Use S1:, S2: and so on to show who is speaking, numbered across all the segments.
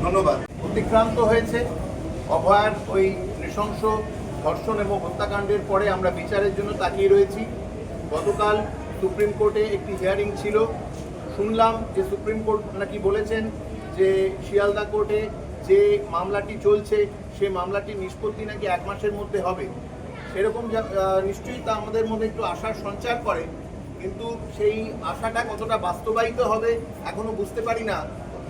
S1: ধন্যবাদ। অতিক্রান্ত হয়েছে অভয়ার ওই নৃশংস ধর্ষণ এবং হত্যাকাণ্ডের পরে আমরা বিচারের জন্য তাকিয়ে রয়েছি। গতকাল সুপ্রিম কোর্টে একটি হিয়ারিং ছিল। শুনলাম যে সুপ্রিম কোর্ট নাকি বলেছেন যে শিয়ালদা কোর্টে যে মামলাটি চলছে সে মামলাটির নিষ্পত্তি নাকি 1 মাসের মধ্যে হবে। সেরকম নিশ্চয়ই তা আমাদের মধ্যে একটু আশার সঞ্চার করে, কিন্তু সেই আশাটা কতটা বাস্তবায়িত হবে এখনো বুঝতে পারি না।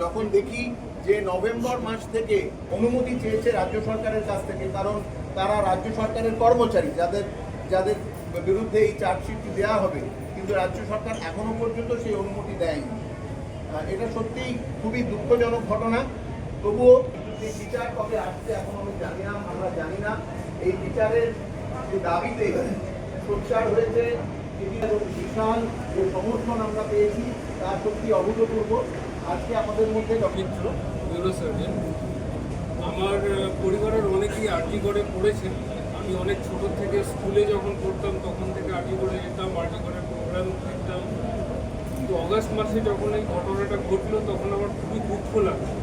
S1: যখন দেখি যে নভেম্বর মাস থেকে অনুমতি চেয়েছে রাজ্য সরকারের কাছ থেকে, কারণ তারা রাজ্য সরকারের কর্মচারী যাদের বিরুদ্ধে এই চার্জশিটটি দেওয়া হবে, কিন্তু রাজ্য সরকার এখনো পর্যন্ত সেই অনুমতি দেয়নি। এটা সত্যিই খুবই দুঃখজনক ঘটনা। তবুও এই বিচার কবে আসছে এখন আমরা জানি না। এই বিচারের যে দাবিতে সোচ্চার হয়েছে বিশাল যে সমর্থন আমরা পেয়েছি তা সত্যি অভূতপূর্ব। আজকে আমাদের মধ্যে
S2: মিত্র নিউরোসার্জন, আমার পরিবারের অনেকেই আরজি করে পড়েছেন। আমি অনেক ছোট থেকে স্কুলে যখন পড়তাম তখন থেকে আরজি করে যেতাম, আরজি করে প্রোগ্রাম দেখতাম। কিন্তু অগাস্ট মাসে যখন এই ঘটনাটা ঘটলো তখন আমার খুবই দুঃখ লাগলো।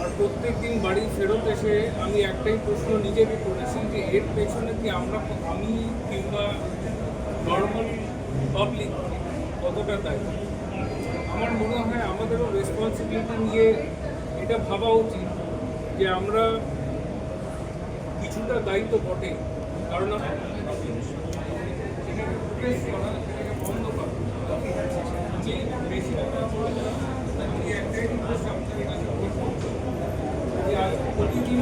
S2: আর প্রত্যেক দিন বাড়ি ফেরত এসে আমি একটাই প্রশ্ন নিজেকে করেছি যে এর পেছনে কি আমি কিংবা নর্মাল পাবলিক কতটা দায়ী। আমার মনে হয় আমাদেরও রেসপন্সিবিলিটি নিয়ে এটা ভাবা উচিত যে আমরা কিছুটা দায়িত্ব বটে, কারণ বন্ধ করা বেশি প্রতিদিন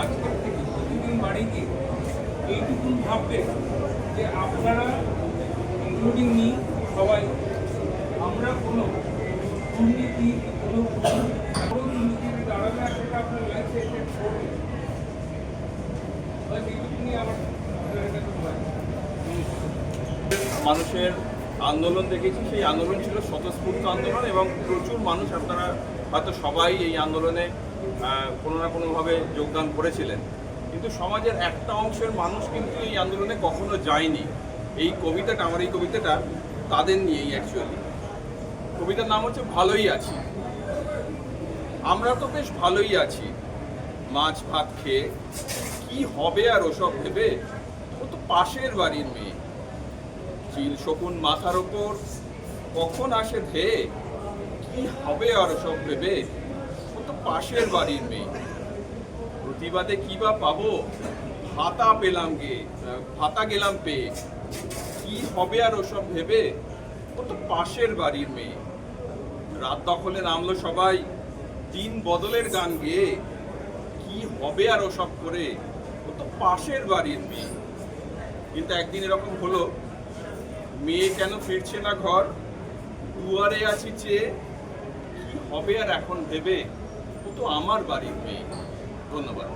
S2: আজকের থেকে প্রতিদিন বাড়ি গিয়ে এইটুকু ভাববে যে আপনারা ইনক্লুডিং মি সবাই আমরা কোনো দুর্নীতি কোনো দুর্নীতির দাঁড়াবে সেটা আপনার লাইফে এফেক্ট করবে।
S3: মানুষের আন্দোলন দেখেছি, সেই আন্দোলন ছিল স্বতঃস্ফূর্ত আন্দোলন এবং প্রচুর মানুষ, আপনারা হয়তো সবাই এই আন্দোলনে কোনো না কোনোভাবে যোগদান করেছিলেন, কিন্তু সমাজের একটা অংশের মানুষ কিন্তু এই আন্দোলনে কখনো যায়নি। এই কবিতাটা, আমার এই কবিতাটা তাদের নিয়েই অ্যাকচুয়ালি। কবিতার নাম হচ্ছে ভালোই আছি। আমরা তো বেশ ভালোই আছি, মাছ ভাত খেয়ে, কি হবে আর ওসব ভেবে, ও তো পাশের বাড়ির মেয়ে। চিল শকুন মাথার ওপর কখন আসে ধেয়ে, কি হবে আর ওসব ভেবে, ও তো পাশের বাড়ির মেয়ে। প্রতিবাদে কি বা পাবো, ভাতা গেলাম পেয়ে, কি হবে আর ওসব ভেবে, ও তো পাশের বাড়ির মেয়ে। রাত দখলে নামলো সবাই দিন বদলের গান গেয়ে, কি হবে আর ওসব করে, ও তো পাশের বাড়ির মেয়ে। কিন্তু একদিন এরকম হলো, মেয়ে কেন ফিরছে না ঘর, দুয়ারে আছি চেয়ে, কি হবে আর এখন ভেবে, ও তো আমার বাড়ির মেয়ে। ধন্যবাদ।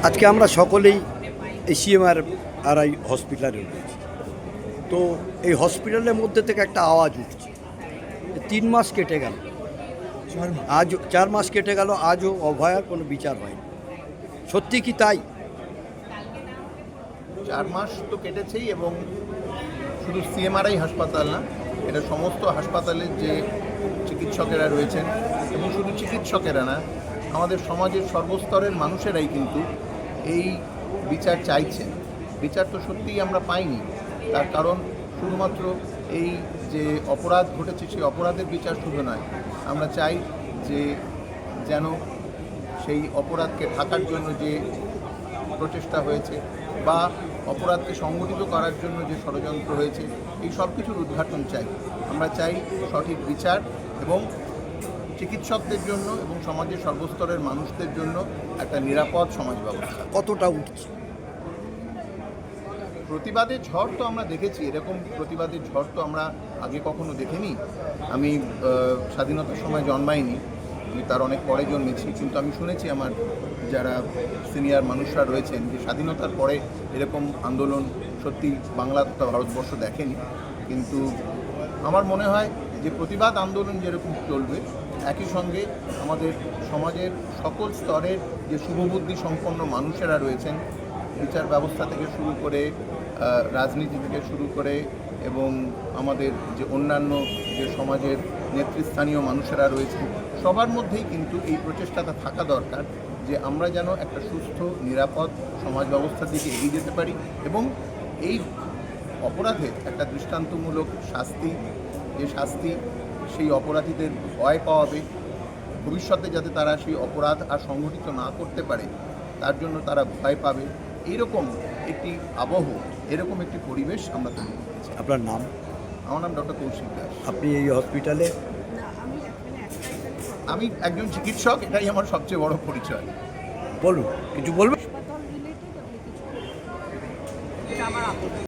S4: আজকে আমরা সকলেই সিএমআরআই হসপিটালে রয়েছি। তো এই হসপিটালের মধ্যে থেকে একটা আওয়াজ উঠছে, 3 মাস কেটে গেল, আজ 4 মাস কেটে গেল, আজও অভয়ার কোনো বিচার হয়নি। সত্যি কি তাই?
S1: 4 মাস তো কেটেছেই, এবং শুধু সিএমআরআই হাসপাতাল না, এটা সমস্ত হাসপাতালের যে চিকিৎসকেরা রয়েছেন, এবং শুধু চিকিৎসকেরা না, আমাদের সমাজের সর্বস্তরের মানুষেরাই কিন্তু এই বিচার চাইছেন। বিচার তো সত্যিই আমরা পাইনি, তার কারণ শুধুমাত্র এই যে অপরাধ ঘটেছে সেই অপরাধের বিচার শুধু নয়, আমরা চাই যে যেন সেই অপরাধকে ঢাকার জন্য যে প্রচেষ্টা হয়েছে বা অপরাধকে সংগঠিত করার জন্য যে ষড়যন্ত্র হয়েছে, এই সব কিছুর উদ্ঘাটন চাই। আমরা চাই সঠিক বিচার এবং চিকিৎসকদের জন্য এবং সমাজের সর্বস্তরের মানুষদের জন্য একটা নিরাপদ সমাজ ব্যবস্থা।
S4: কতটা উঠছে
S1: প্রতিবাদের ঝড় তো আমরা দেখেছি, এরকম প্রতিবাদের ঝড় তো আমরা আগে কখনো দেখিনি। আমি স্বাধীনতার সময় জন্মাইনি, আমি তার অনেক পরে জন্মেছি, কিন্তু আমি শুনেছি আমার যারা সিনিয়র মানুষরা রয়েছেন যে স্বাধীনতার পরে এরকম আন্দোলন সত্যি বাংলা তথা ভারতবর্ষ দেখেনি। কিন্তু আমার মনে হয় যে প্রতিবাদ আন্দোলন যেরকম চলবে, একই সঙ্গে আমাদের সমাজের সকল স্তরের যে শুভবুদ্ধি সম্পন্ন মানুষেরা রয়েছেন, বিচার ব্যবস্থা থেকে শুরু করে রাজনীতি থেকে শুরু করে এবং আমাদের যে অন্যান্য যে সমাজের নেতৃস্থানীয় মানুষেরা রয়েছেন, সবার মধ্যেই কিন্তু এই প্রচেষ্টাটা থাকা দরকার যে আমরা যেন একটা সুস্থ নিরাপদ সমাজ ব্যবস্থার দিকে এগিয়ে যেতে পারি এবং এই অপরাধের একটা দৃষ্টান্তমূলক শাস্তি, যে শাস্তি সেই অপরাধীদের ভয় পাওয়াবে, ভবিষ্যতে যাতে তারা সেই অপরাধ আর সংগঠিত না করতে পারে তার জন্য তারা ভয় পাবে, এইরকম একটি আবহ, এরকম একটি পরিবেশ আমরা তৈরি করতে চাই।
S4: আপনার নাম?
S1: আমার নাম ডক্টর কৌশিক দাস।
S4: আপনি এই হসপিটালে?
S1: আমি একজন চিকিৎসক, এটাই আমার সবচেয়ে বড় পরিচয়।
S4: বলুন, কিছু বলবেন?
S5: হাসপাতাল রিলেটেড আপনি কিছু এটা আমার আপত্তি